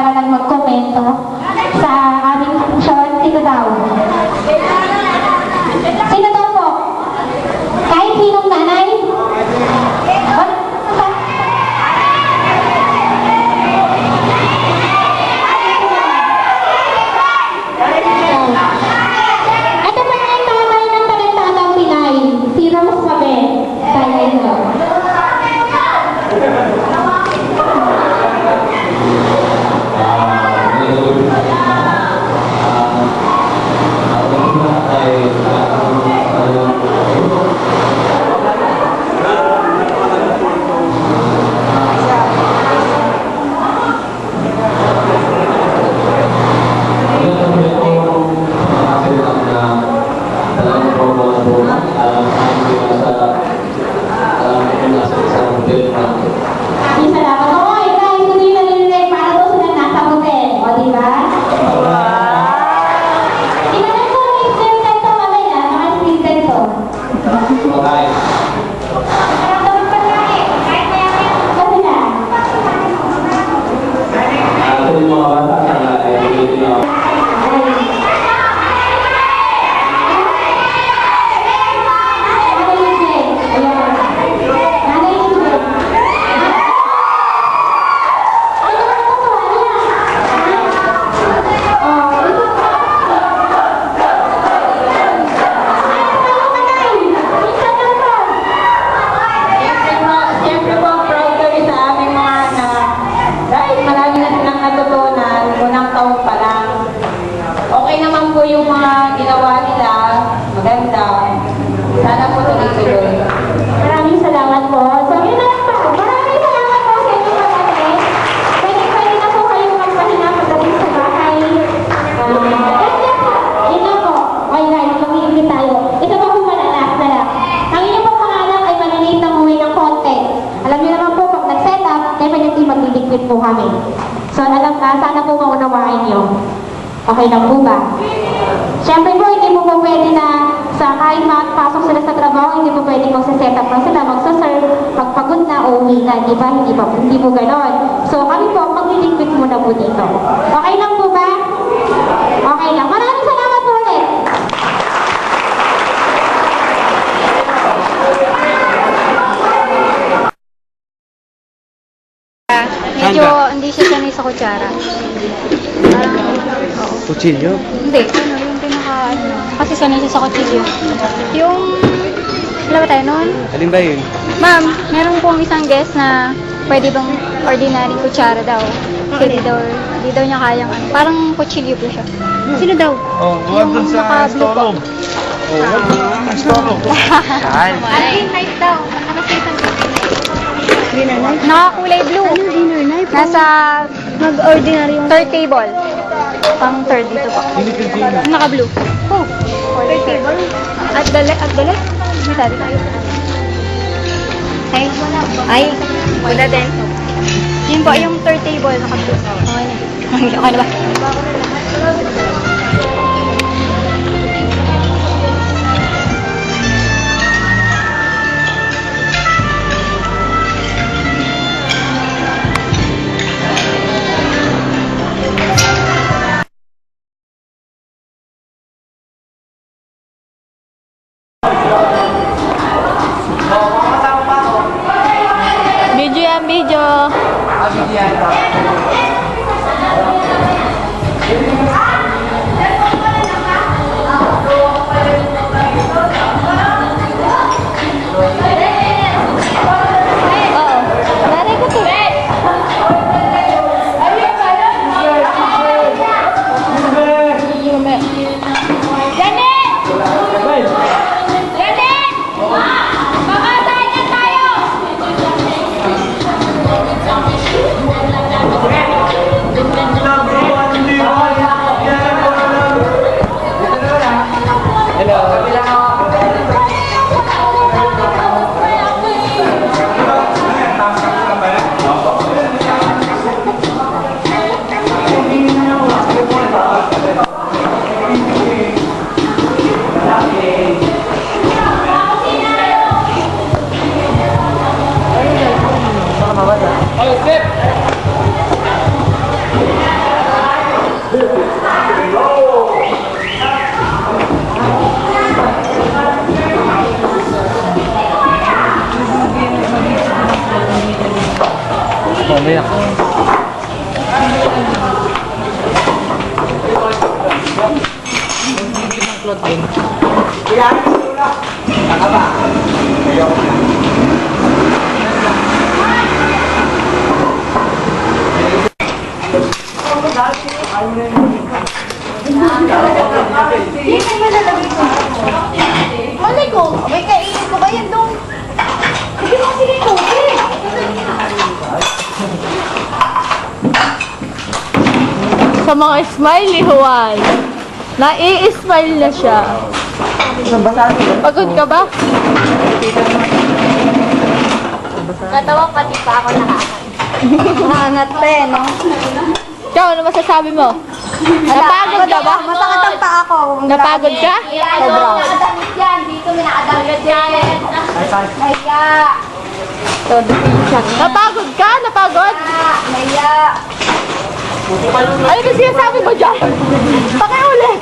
para lang magkomento sa aming short. Sino daw? Sino daw po? Kahit sinong nanay? Ito pa yung tatay ng talentadang Pinay, si Rose Pabe. Tayo ito. Sana po maunawain nyo. Okay lang po ba? Siyempre po, hindi po pwede na sa kahit makapasok sila sa trabaho, hindi po pwede magsaset up na sila, magsaserve, pagpagod na o uwi na, di ba? Hindi po ganon. So kami po, magliliquid muna po dito. Okay lang po ba? Okay lang. Maraming salamat po ulit. Medyo hindi siya sanay sa kutsara. Parang, oo. Kutsilyo? Hindi, yung pinaka, kasi sanay siya sa kutsilyo. Yung, wala ba tayo nun? Alin ba yun? Ma'am, meron pong isang guest na pwede bang ordinary kutsara daw. Kasi di daw niya kayang, parang kutsilyo po siya. Sino daw? Oh, yung naka-blue po. Oh, wag storeroom. Saan? Green knife daw. Nakasitan ko. Dinner knife? Nakakulay blue. Ano dinner knife? Nasa mag-ordinary yung third table. Pang third dito po. Naka-blue. Oh, third table. At the left. May sabi tayo. Ay, wala din. Yun po, yung third table. Naka-blue. Okay na ba? Video. Ano yan? Malay ko, may kainin ko ba yan doon? Sige mo, sige ko. Sa mga smiley huwal. Nai-smile na siya. Pagod ka ba? Natawa pati pa ako nakakan. Hangat pa eh, no? Ikaw, ano masasabi mo? Napagod ka ba? Masakit ang paa ko. Napagod ka? Sobra. Nakadamit yan. Dito may nakadamit yan. Naya. Napagod ka? Napagod? Naya. Ano ba sinasabi mo dyan? Pakiulit!